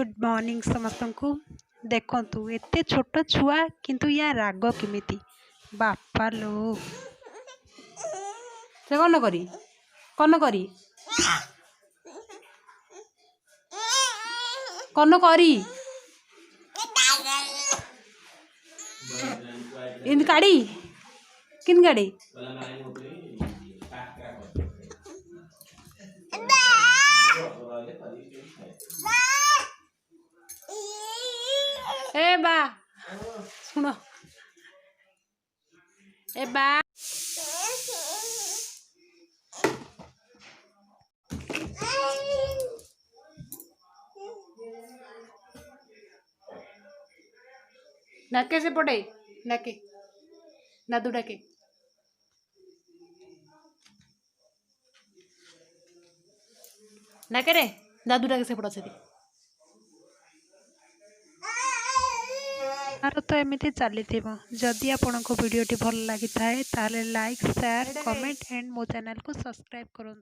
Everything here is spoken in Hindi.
गुड मॉर्निंग समस्त को। देखंतु एते छोट छुआ किंतु या राग केमिति बापा लो से कौन करी कौन करी इन काड़ी किन गाड़ी ए बा सुन ए बा नाके से पड़े नाके नादू डाके नाके रे दादू डाके से पड़ा से तार तो एमती चली जदि आपण को वीडियो भल लगी था लाइक शेयर कमेंट एंड मो चैनल को सब्सक्राइब करूँ।